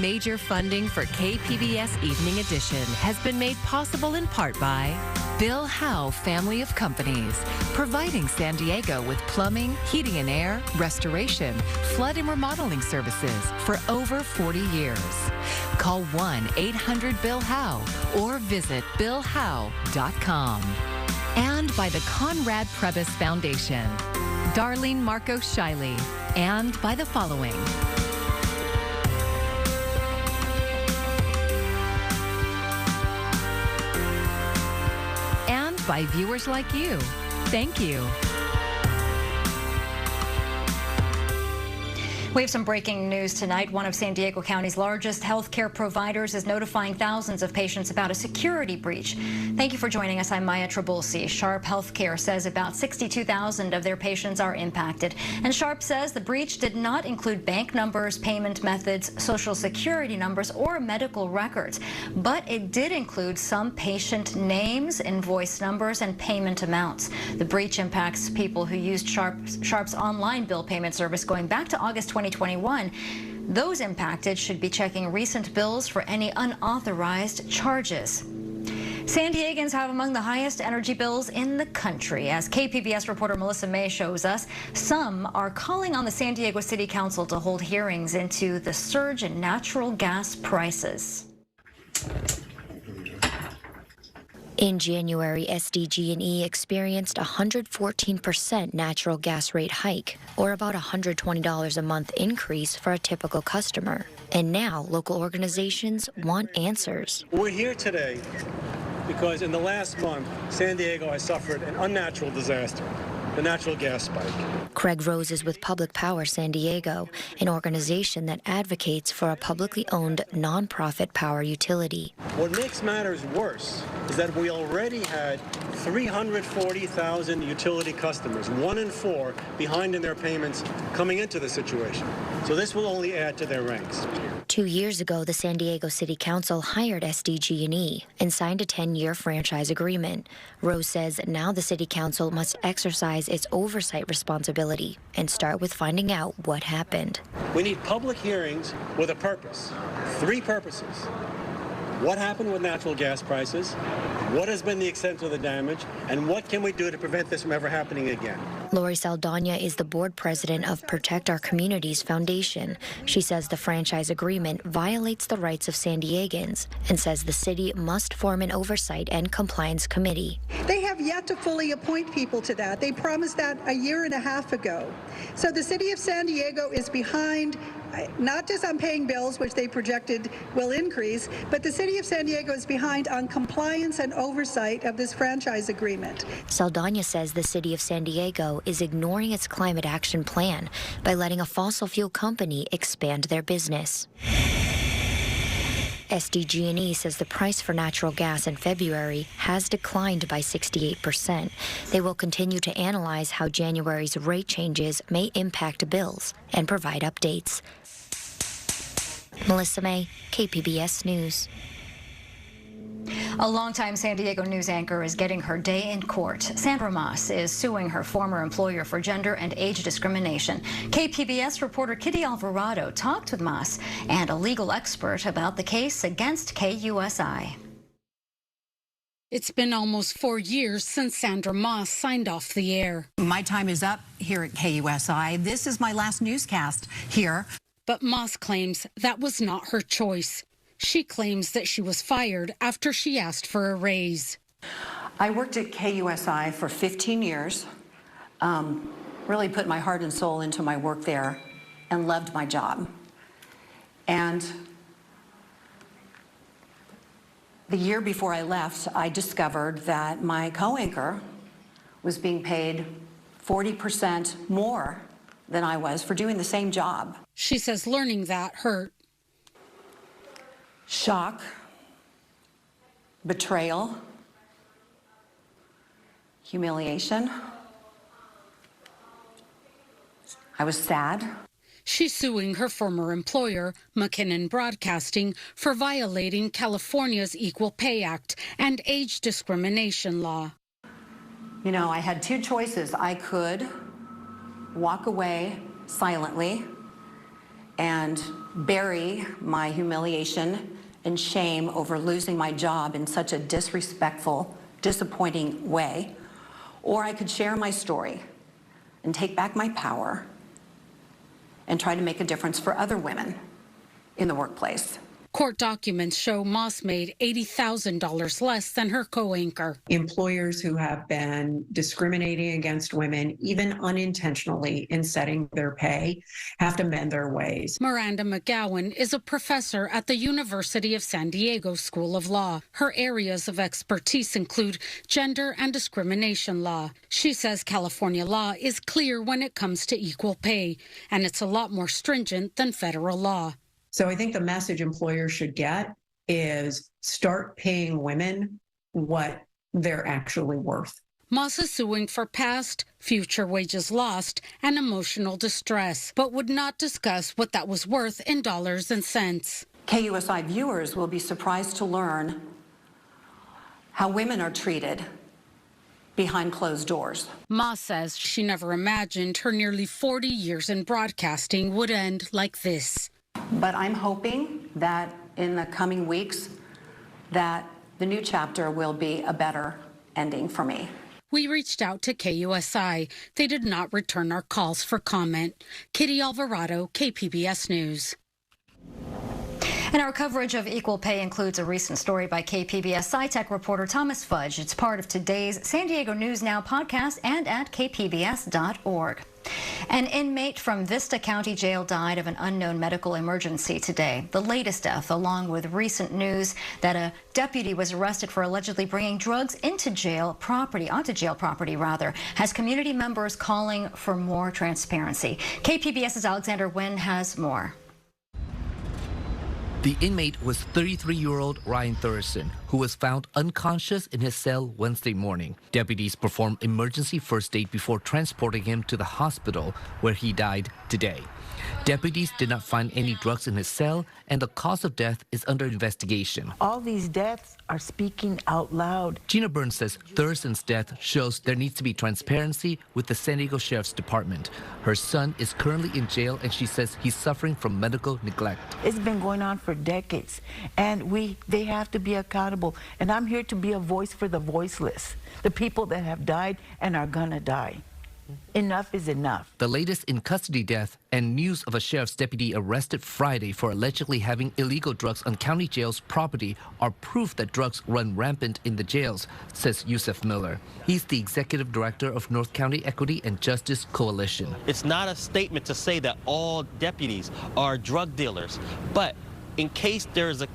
Major funding for KPBS Evening Edition has been made possible in part by Bill Howe Family of Companies, providing San Diego with plumbing, heating and air, restoration, flood and remodeling services for over 40 years. Call 1-800-BILL-HOWE or visit billhowe.com. And by the Conrad Prebys Foundation, Darlene Marco Shiley, and by the following. And by viewers like you. Thank you. We have some breaking news tonight. One of San Diego County's largest healthcare providers is notifying thousands of patients about a security breach. Thank you for joining us. I'm Maya Trabulsi. Sharp Healthcare says about 62,000 of their patients are impacted. And Sharp says the breach did not include bank numbers, payment methods, social security numbers, or medical records. But it did include some patient names, invoice numbers, and payment amounts. The breach impacts people who used Sharp's online bill payment service going back to August 2021. Those impacted should be checking recent bills for any unauthorized charges. San Diegans have among the highest energy bills in the country. As KPBS reporter Melissa May shows us, some are calling on the San Diego City Council to hold hearings into the surge in natural gas prices. In January, SDG&E experienced a 114% natural gas rate hike, or about $120 a month increase for a typical customer. And now local organizations want answers. We're here today because in the last month, San Diego has suffered an unnatural disaster, the natural gas spike. Craig Rose is with Public Power San Diego, an organization that advocates for a publicly owned nonprofit power utility. What makes matters worse is that we already had 340,000 utility customers, 1 in 4 behind in their payments coming into the situation. So this will only add to their ranks. 2 years ago, the San Diego City Council hired SDG&E and signed a 10-year franchise agreement. Rose says now the City Council must exercise its oversight responsibility and start with finding out what happened. We need public hearings with a purpose, 3 purposes. What happened with natural gas prices? What has been the extent of the damage? And what can we do to prevent this from ever happening again? Lori Saldana is the board president of Protect Our Communities Foundation. She says the franchise agreement violates the rights of San Diegans and says the city must form an oversight and compliance committee. They have yet to fully appoint people to that. They promised that a year and a half ago. So the city of San Diego is behind, not just on paying bills, which they projected will increase, but the city of San Diego is behind on compliance and oversight of this franchise agreement. Saldana says the city of San Diego is ignoring its climate action plan by letting a fossil fuel company expand their business. SDG&E says the price for natural gas in February has declined by 68%. They will continue to analyze how January's rate changes may impact bills and provide updates. Melissa May, KPBS News. A longtime San Diego news anchor is getting her day in court. Sandra Moss is suing her former employer for gender and age discrimination. KPBS reporter Kitty Alvarado talked with Moss and a legal expert about the case against KUSI. It's been almost 4 years since Sandra Moss signed off the air. My time is up here at KUSI. This is my last newscast here. But Moss claims that was not her choice. She claims that she was fired after she asked for a raise. I worked at KUSI for 15 years, really put my heart and soul into my work there and loved my job. And the year before I left, I discovered that my co-anchor was being paid 40% more than I was for doing the same job. She says learning that hurt. Shock, betrayal, humiliation. I was sad. She's suing her former employer, McKinnon Broadcasting, for violating California's Equal Pay Act and age discrimination law. You know, I had 2 choices. I could walk away silently and bury my humiliation and shame over losing my job in such a disrespectful, disappointing way, or I could share my story and take back my power and try to make a difference for other women in the workplace. Court documents show Moss made $80,000 less than her co-anchor. Employers who have been discriminating against women, even unintentionally in setting their pay, have to mend their ways. Miranda McGowan is a professor at the University of San Diego School of Law. Her areas of expertise include gender and discrimination law. She says California law is clear when it comes to equal pay, and it's a lot more stringent than federal law. So I think the message employers should get is start paying women what they're actually worth. Moss is suing for past, future wages lost, and emotional distress, but would not discuss what that was worth in dollars and cents. KUSI viewers will be surprised to learn how women are treated behind closed doors. Moss says she never imagined her nearly 40 years in broadcasting would end like this. But I'm hoping that in the coming weeks that the new chapter will be a better ending for me. We reached out to KUSI. They did not return our calls for comment. Kitty Alvarado, KPBS News. And our coverage of equal pay includes a recent story by KPBS SciTech reporter Thomas Fudge. It's part of today's San Diego News Now podcast and at kpbs.org. An inmate from Vista County Jail died of an unknown medical emergency today. The latest death, along with recent news that a deputy was arrested for allegedly bringing drugs onto jail property, has community members calling for more transparency. KPBS's Alexander Nguyen has more. The inmate was 33-year-old Ryan Thurston, who was found unconscious in his cell Wednesday morning. Deputies performed emergency first aid before transporting him to the hospital, where he died today. Deputies did not find any drugs in his cell, and the cause of death is under investigation. All these deaths are speaking out loud. Gina Burns says Thurston's death shows there needs to be transparency with the San Diego Sheriff's Department. Her son is currently in jail, and she says he's suffering from medical neglect. It's been going on for decades, and they have to be accountable. And I'm here to be a voice for the voiceless, the people that have died and are gonna die. Enough is enough. The latest in custody death and news of a sheriff's deputy arrested Friday for allegedly having illegal drugs on county jail's property are proof that drugs run rampant in the jails, says Yusef Miller. He's the executive director of North County Equity and Justice Coalition. It's not a statement to say that all deputies are drug dealers, but in case there's a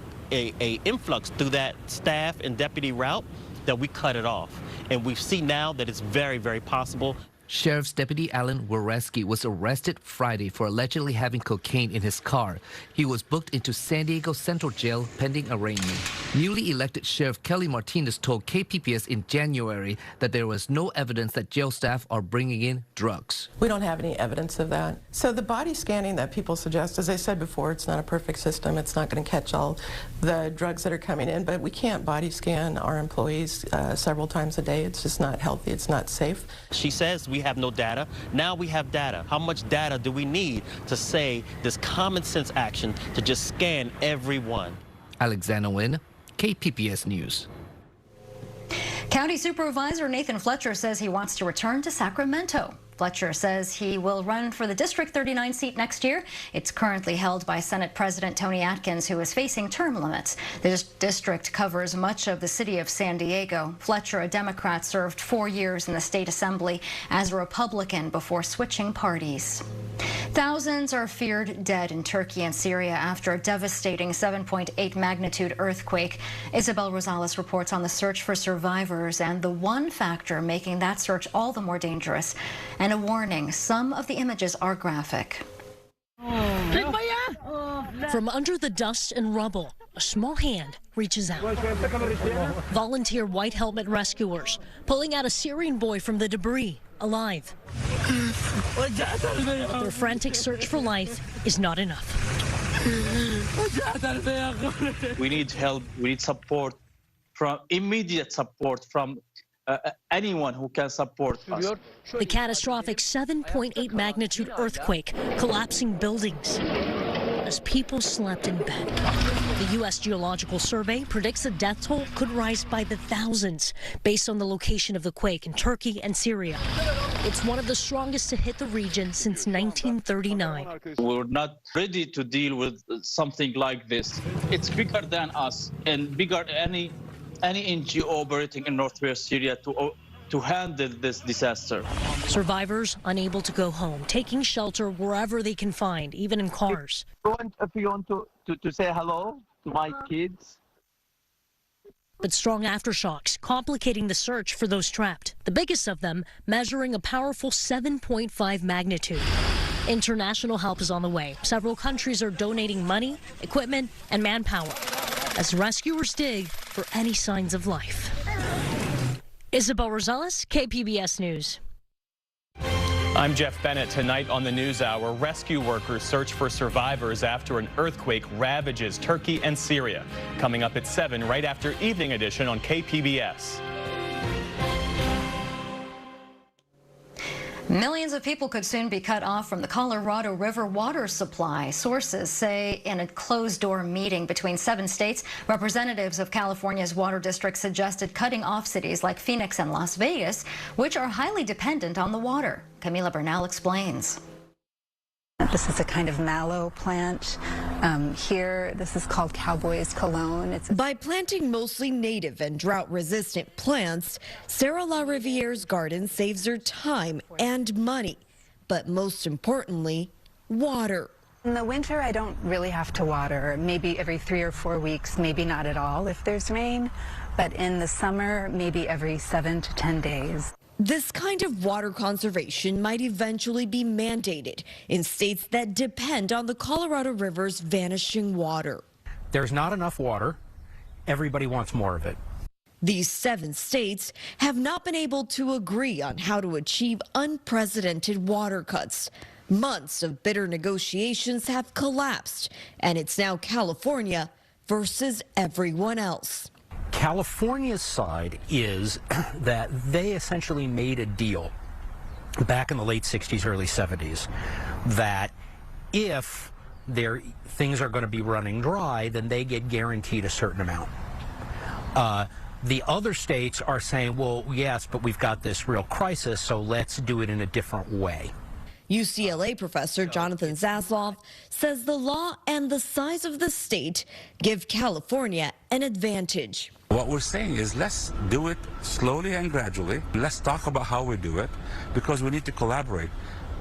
influx through that staff and deputy route, that we cut it off. And we see now that it's very, very possible. Sheriff's Deputy Alan Wareski was arrested Friday for allegedly having cocaine in his car. He was booked into San Diego Central Jail pending arraignment. Newly elected Sheriff Kelly Martinez told KPBS in January that there was no evidence that jail staff are bringing in drugs. We don't have any evidence of that. So the body scanning that people suggest, as I said before, it's not a perfect system. It's not going to catch all the drugs that are coming in, but we can't body scan our employees several times a day. It's just not healthy. It's not safe. She says we have no data. Now we have data. How much data do we need to say this common sense action to just scan everyone? Alexander Nguyen, KPBS News. County Supervisor Nathan Fletcher says he wants to return to Sacramento. Fletcher says he will run for the District 39 seat next year. It's currently held by Senate President Tony Atkins, who is facing term limits. This district covers much of the city of San Diego. Fletcher, a Democrat, served 4 years in the state assembly as a Republican before switching parties. Thousands are feared dead in Turkey and Syria after a devastating 7.8 magnitude earthquake. Isabel Rosales reports on the search for survivors and the one factor making that search all the more dangerous. And a warning, some of the images are graphic. From under the dust and rubble, a small hand reaches out. Volunteer white helmet rescuers pulling out a Syrian boy from the debris, alive. But their frantic search for life is not enough. We need help, we need support, from immediate support from anyone who can support us. The catastrophic 7.8 magnitude earthquake collapsing buildings as people slept in bed. The U.S. Geological Survey predicts the death toll could rise by the thousands based on the location of the quake in Turkey and Syria. It's one of the strongest to hit the region since 1939. We're not ready to deal with something like this. It's bigger than us and bigger than any NGO operating in northwest Syria to handle this disaster. Survivors unable to go home, taking shelter wherever they can find, even in cars. If you want to say hello to my kids. But strong aftershocks complicating the search for those trapped. The biggest of them measuring a powerful 7.5 magnitude. International help is on the way. Several countries are donating money, equipment, and manpower as rescuers dig for any signs of life. Isabel Rosales, KPBS News. I'm Jeff Bennett. Tonight on the NewsHour, rescue workers search for survivors after an earthquake ravages Turkey and Syria. Coming up at 7 right after Evening Edition on KPBS. Millions of people could soon be cut off from the Colorado River water supply. Sources say in a closed-door meeting between 7 states, representatives of California's water district suggested cutting off cities like Phoenix and Las Vegas, which are highly dependent on the water. Camila Bernal explains. This is a kind of mallow plant. Here, this is called Cowboy's Cologne. By planting mostly native and drought-resistant plants, Sarah LaRiviere's garden saves her time and money, but most importantly, water. In the winter, I don't really have to water, maybe every 3 or 4 weeks, maybe not at all if there's rain, but in the summer, maybe every 7 to 10 days. This kind of water conservation might eventually be mandated in states that depend on the Colorado River's vanishing water. There's not enough water. Everybody wants more of it. These 7 states have not been able to agree on how to achieve unprecedented water cuts. Months of bitter negotiations have collapsed, and it's now California versus everyone else. California's side is that they essentially made a deal back in the late 60s, early 70s, that if their things are going to be running dry, then they get guaranteed a certain amount. The other states are saying, well, yes, but we've got this real crisis, so let's do it in a different way. UCLA professor Jonathan Zasloff says the law and the size of the state give California an advantage. What we're saying is let's do it slowly and gradually. Let's talk about how we do it, because we need to collaborate.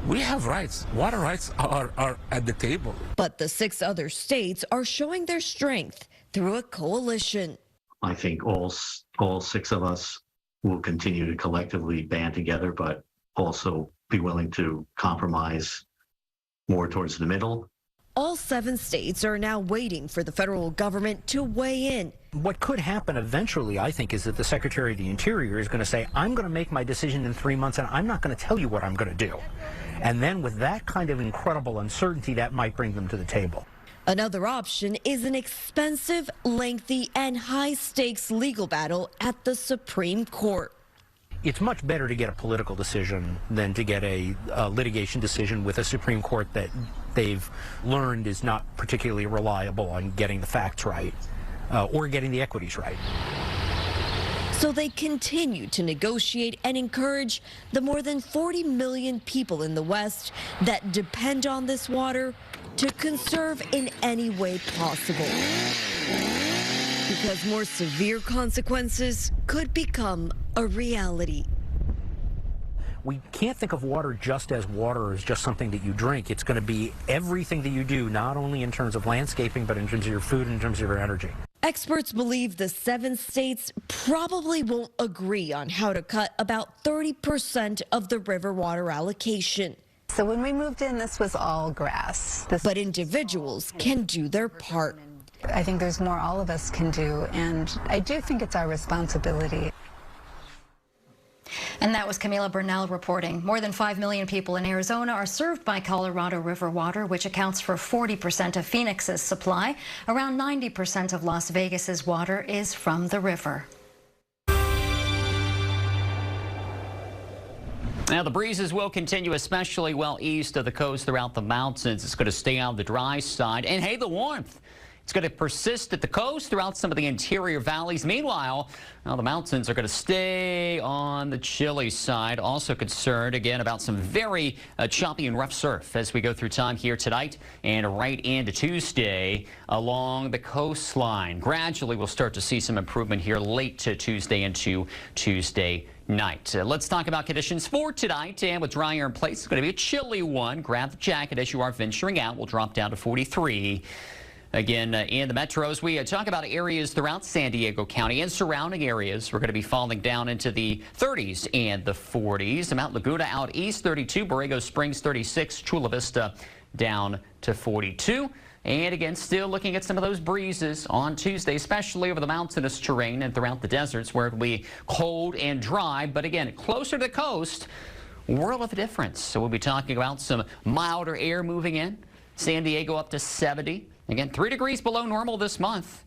We have rights. Water rights are at the table. But the 6 other states are showing their strength through a coalition. I think all 6 of us will continue to collectively band together, but also be willing to compromise more towards the middle. All 7 states are now waiting for the federal government to weigh in. What could happen eventually, I think, is that the Secretary of the Interior is going to say, I'm going to make my decision in 3 months, and I'm not going to tell you what I'm going to do. And then with that kind of incredible uncertainty, that might bring them to the table. Another option is an expensive, lengthy, and high-stakes legal battle at the Supreme Court. It's much better to get a political decision than to get a litigation decision with a Supreme Court that they've learned is not particularly reliable on getting the facts right or getting the equities right. So they continue to negotiate and encourage the more than 40 million people in the West that depend on this water to conserve in any way possible. Because more severe consequences could become a reality. We can't think of water just as water as just something that you drink. It's going to be everything that you do, not only in terms of landscaping, but in terms of your food and in terms of your energy. Experts believe the 7 states probably won't agree on how to cut about 30% of the river water allocation. So when we moved in, this was all grass. But individuals can do their part. I think there's more all of us can do, and I do think it's our responsibility. And that was Camila Bernal reporting. More than 5 million people in Arizona are served by Colorado River water, which accounts for 40% of Phoenix's supply. Around 90% of Las Vegas's water is from the river. Now, the breezes will continue, especially well east of the coast throughout the mountains. It's going to stay on the dry side. And, hey, the warmth. It's going to persist at the coast throughout some of the interior valleys. Meanwhile, the mountains are going to stay on the chilly side. Also concerned, again, about some very choppy and rough surf as we go through time here tonight and right into Tuesday along the coastline. Gradually, we'll start to see some improvement here late to Tuesday into Tuesday night. Let's talk about conditions for tonight. And with dry air in place, it's going to be a chilly one. Grab the jacket as you are venturing out. We'll drop down to 43. Again, in the metros, we talk about areas throughout San Diego County and surrounding areas. We're going to be falling down into the 30s and the 40s. Mount Laguna out east, 32. Borrego Springs, 36. Chula Vista down to 42. And again, still looking at some of those breezes on Tuesday, especially over the mountainous terrain and throughout the deserts where it will be cold and dry. But again, closer to the coast, world of a difference. So we'll be talking about some milder air moving in. San Diego up to 70. Again, 3 degrees below normal this month.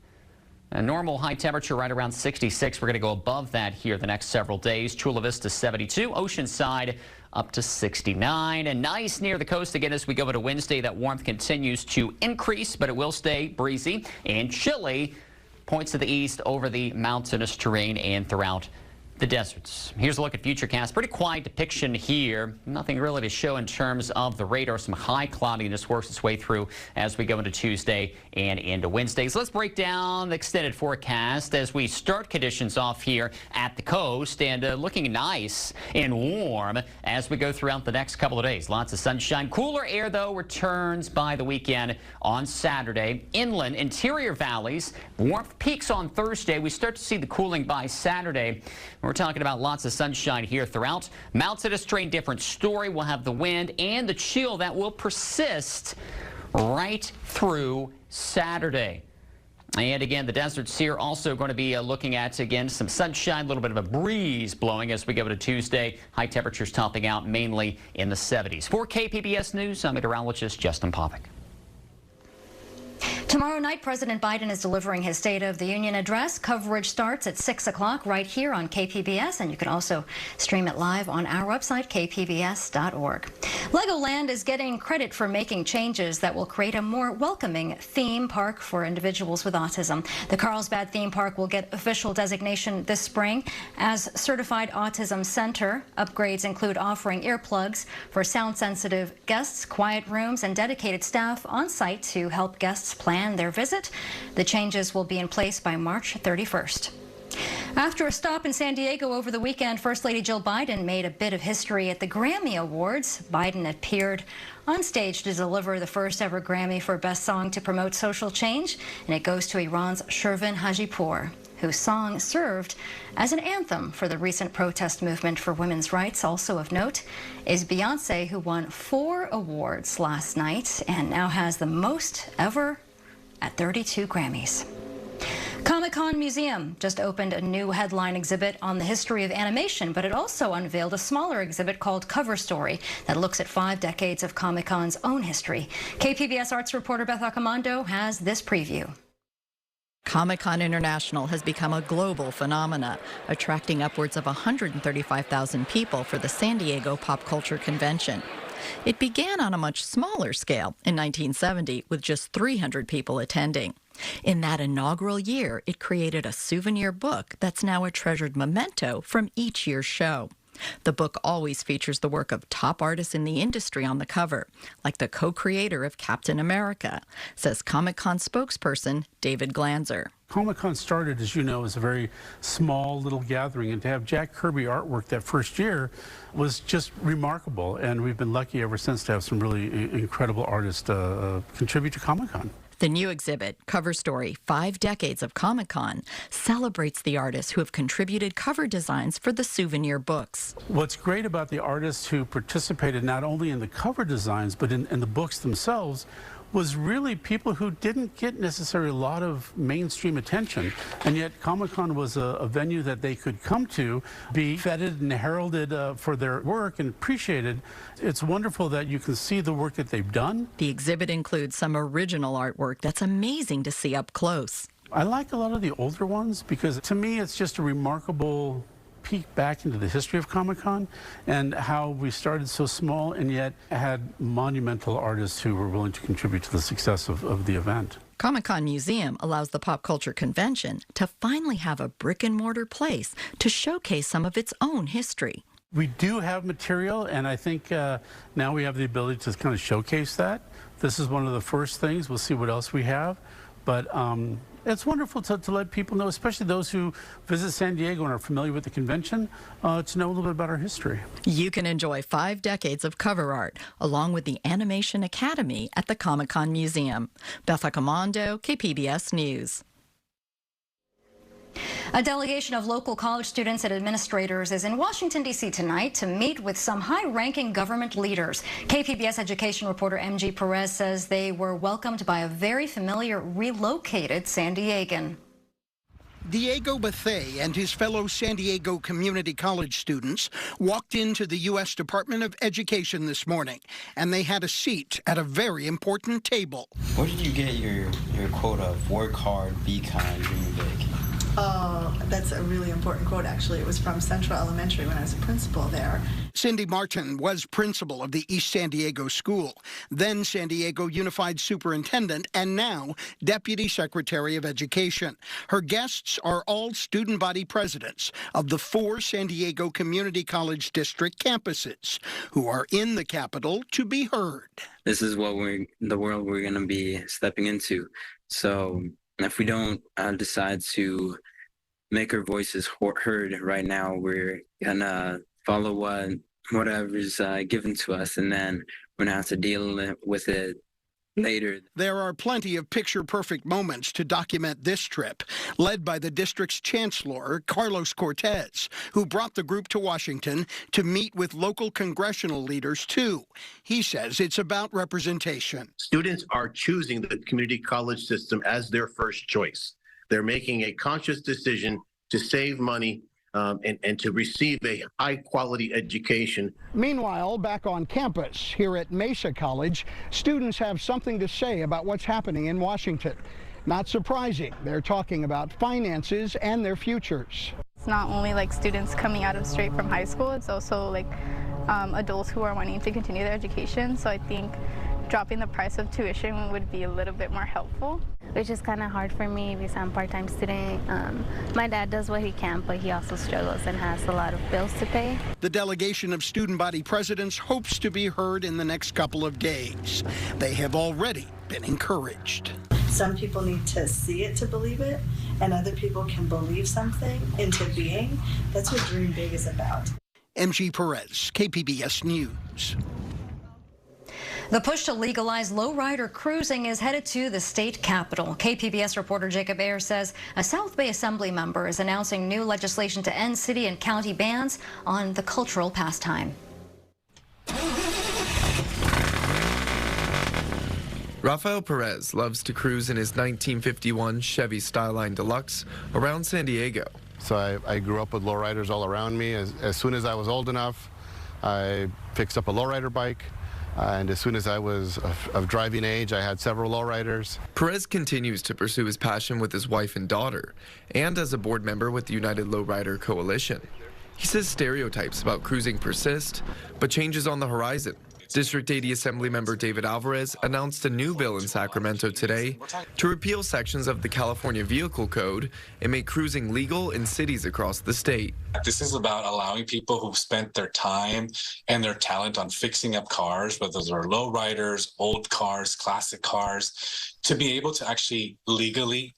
A normal high temperature right around 66. We're going to go above that here the next several days. Chula Vista 72. Oceanside up to 69. And nice near the coast again as we go into Wednesday. That warmth continues to increase, but it will stay breezy and chilly. Points to the east over the mountainous terrain and throughout the deserts. Here's a look at Futurecast. Pretty quiet depiction here. Nothing really to show in terms of the radar. Some high cloudiness works its way through as we go into Tuesday and into Wednesday. So let's break down the extended forecast as we start conditions off here at the coast and looking nice and warm as we go throughout the next couple of days. Lots of sunshine. Cooler air, though, returns by the weekend on Saturday. Inland, interior valleys, warmth peaks on Thursday. We start to see the cooling by Saturday. We're talking about lots of sunshine here throughout. Mountainous terrain, different story. We'll have the wind and the chill that will persist right through Saturday. And again, the deserts here also going to be looking at, again, some sunshine, a little bit of a breeze blowing as we go to Tuesday. High temperatures topping out mainly in the 70s. For KPBS News, I'm meteorologist Justin Povick. Tomorrow night, President Biden is delivering his State of the Union address. Coverage starts at 6 o'clock right here on KPBS, and you can also stream it live on our website, kpbs.org. Legoland is getting credit for making changes that will create a more welcoming theme park for individuals with autism. The Carlsbad theme park will get official designation this spring as Certified Autism Center. Upgrades include offering earplugs for sound-sensitive guests, quiet rooms, and dedicated staff on site to help guests plan their visit. The changes will be in place by March 31st. After a stop in San Diego over the weekend, First Lady Jill Biden made a bit of history at the Grammy Awards. Biden appeared on stage to deliver the first ever Grammy for Best Song to promote social change, and it goes to Iran's Shervin Hajipour, whose song served as an anthem for the recent protest movement for women's rights. Also of note is Beyonce, who won 4 awards last night and now has the most ever at 32 Grammys. Comic-Con Museum just opened a new headline exhibit on the history of animation, but it also unveiled a smaller exhibit called Cover Story that looks at 5 decades of Comic-Con's own history. KPBS arts reporter Beth Accomando has this preview. Comic-Con International has become a global phenomena, attracting upwards of 135,000 people for the San Diego Pop Culture Convention. It began on a much smaller scale in 1970 with just 300 people attending. In that inaugural year, it created a souvenir book that's now a treasured memento from each year's show. The book always features the work of top artists in the industry on the cover, like the co-creator of Captain America, says Comic-Con spokesperson David Glanzer. Comic-Con started, as you know, as a very small little gathering, and to have Jack Kirby artwork that first year was just remarkable, and we've been lucky ever since to have some really incredible artists contribute to Comic-Con. The new exhibit, Cover Story, 5 Decades of Comic-Con, celebrates the artists who have contributed cover designs for the souvenir books. What's great about the artists who participated not only in the cover designs, but in the books themselves, was really people who didn't get necessarily a lot of mainstream attention, and yet Comic-Con was a venue that they could come to, be feted and heralded for their work and appreciated. It's wonderful that you can see the work that they've done. The exhibit includes some original artwork that's amazing to see up close. I like a lot of the older ones because to me it's just a remarkable peek back into the history of Comic-Con and how we started so small and yet had monumental artists who were willing to contribute to the success of the event. Comic-Con Museum allows the pop culture convention to finally have a brick-and-mortar place to showcase some of its own history. We do have material, and I think now we have the ability to kind of showcase that. This is one of the first things. We'll see what else we have. But it's wonderful to let people know, especially those who visit San Diego and are familiar with the convention, to know a little bit about our history. You can enjoy 5 decades of cover art, along with the Animation Academy at the Comic-Con Museum. Beth Accomando, KPBS News. A delegation of local college students and administrators is in Washington, D.C. tonight to meet with some high-ranking government leaders. KPBS education reporter MG Perez says they were welcomed by a very familiar relocated San Diegan. Diego Bethay and his fellow San Diego Community College students walked into the U.S. Department of Education this morning, and they had a seat at a very important table. Where did you get your quote of work hard, be kind, dream big? Oh, that's a really important quote, actually. It was from Central Elementary when I was a principal there. Cindy Martin was principal of the East San Diego School, then San Diego Unified Superintendent, and now Deputy Secretary of Education. Her guests are all student body presidents of the 4 San Diego Community College District campuses, who are in the Capitol to be heard. This is what the world we're going to be stepping into. So if we don't decide to make our voices heard right now, we're gonna follow whatever's given to us, and then we're gonna have to deal with it later. There are plenty of picture-perfect moments to document this trip, led by the district's chancellor, Carlos Cortez, who brought the group to Washington to meet with local congressional leaders, too. He says it's about representation. Students are choosing the community college system as their first choice. They're making a conscious decision to save money and to receive a high-quality education. Meanwhile, back on campus here at Mesa College, students have something to say about what's happening in Washington. Not surprising, they're talking about finances and their futures. It's not only like students coming out of straight from high school, it's also like adults who are wanting to continue their education. So I think dropping the price of tuition would be a little bit more helpful. Which is kind of hard for me because I'm a part-time student. My dad does what he can, but he also struggles and has a lot of bills to pay. The delegation of student body presidents hopes to be heard in the next couple of days. They have already been encouraged. Some people need to see it to believe it, and other people can believe something into being. That's what Dream Big is about. MG Perez, KPBS News. The push to legalize lowrider cruising is headed to the state capitol. KPBS reporter Jacob Ayers says a South Bay Assembly member is announcing new legislation to end city and county bans on the cultural pastime. Rafael Perez loves to cruise in his 1951 Chevy Skyline Deluxe around San Diego. So I grew up with lowriders all around me. As soon as I was old enough, I fixed up a lowrider bike. And as soon as I was of driving age, I had several lowriders. Perez continues to pursue his passion with his wife and daughter, and as a board member with the United Lowrider Coalition. He says stereotypes about cruising persist, but changes on the horizon. District 80 Assemblymember David Alvarez announced a new bill in Sacramento today to repeal sections of the California Vehicle Code and make cruising legal in cities across the state. This is about allowing people who've spent their time and their talent on fixing up cars, whether they're lowriders, old cars, classic cars, to be able to actually legally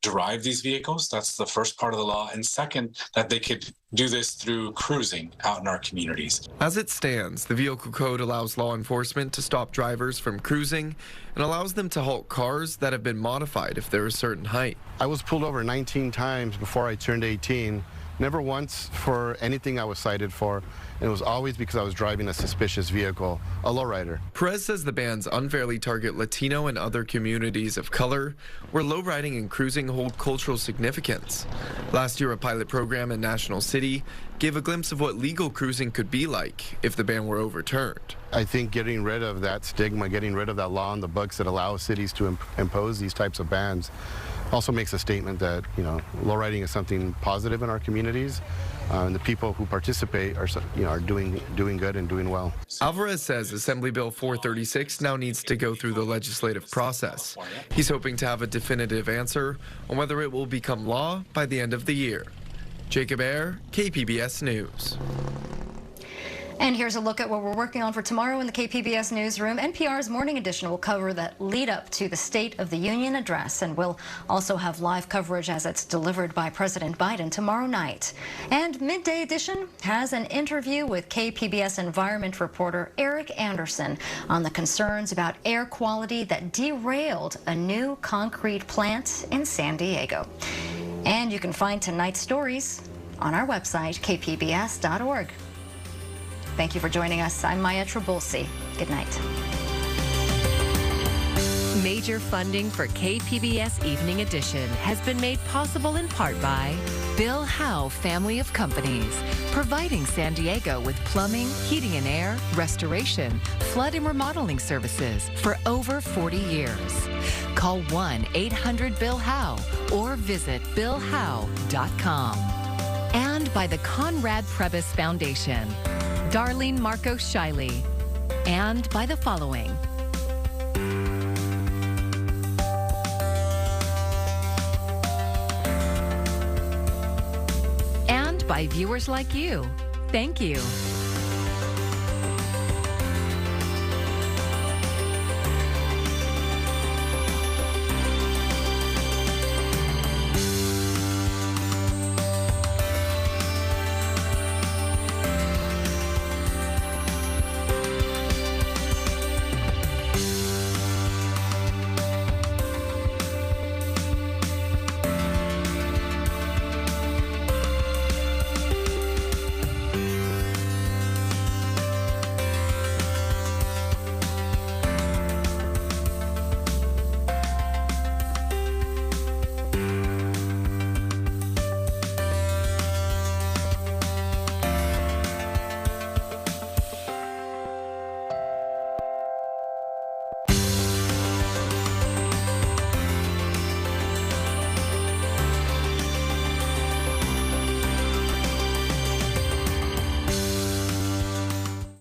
drive these vehicles. That's the first part of the law. And second, that they could do this through cruising out in our communities. As it stands, the Vehicle Code allows law enforcement to stop drivers from cruising and allows them to halt cars that have been modified if they're a certain height. I was pulled over 19 times before I turned 18. Never once for anything I was cited for, and it was always because I was driving a suspicious vehicle, a lowrider. Perez says the bans unfairly target Latino and other communities of color, where lowriding and cruising hold cultural significance. Last year, a pilot program in National City gave a glimpse of what legal cruising could be like if the ban were overturned. I think getting rid of that stigma, getting rid of that law in the books that allows cities to impose these types of bans also makes a statement that, lowriding is something positive in our communities, And the people who participate are doing good and doing well. Alvarez says Assembly Bill 436 now needs to go through the legislative process. He's hoping to have a definitive answer on whether it will become law by the end of the year. Jacob Ayer, KPBS News. And here's a look at what we're working on for tomorrow in the KPBS newsroom. NPR's Morning Edition will cover the lead up to the State of the Union address, and we'll also have live coverage as it's delivered by President Biden tomorrow night. And Midday Edition has an interview with KPBS environment reporter Eric Anderson on the concerns about air quality that derailed a new concrete plant in San Diego. And you can find tonight's stories on our website, kpbs.org. Thank you for joining us. I'm Maya Trabulsi. Good night. Major funding for KPBS Evening Edition has been made possible in part by Bill Howe Family of Companies, providing San Diego with plumbing, heating and air, restoration, flood and remodeling services for over 40 years. Call 1-800-BILL-HOWE or visit billhowe.com. And by the Conrad Prebys Foundation, Darlene Marco Shiley, and by the following. And by viewers like you. Thank you.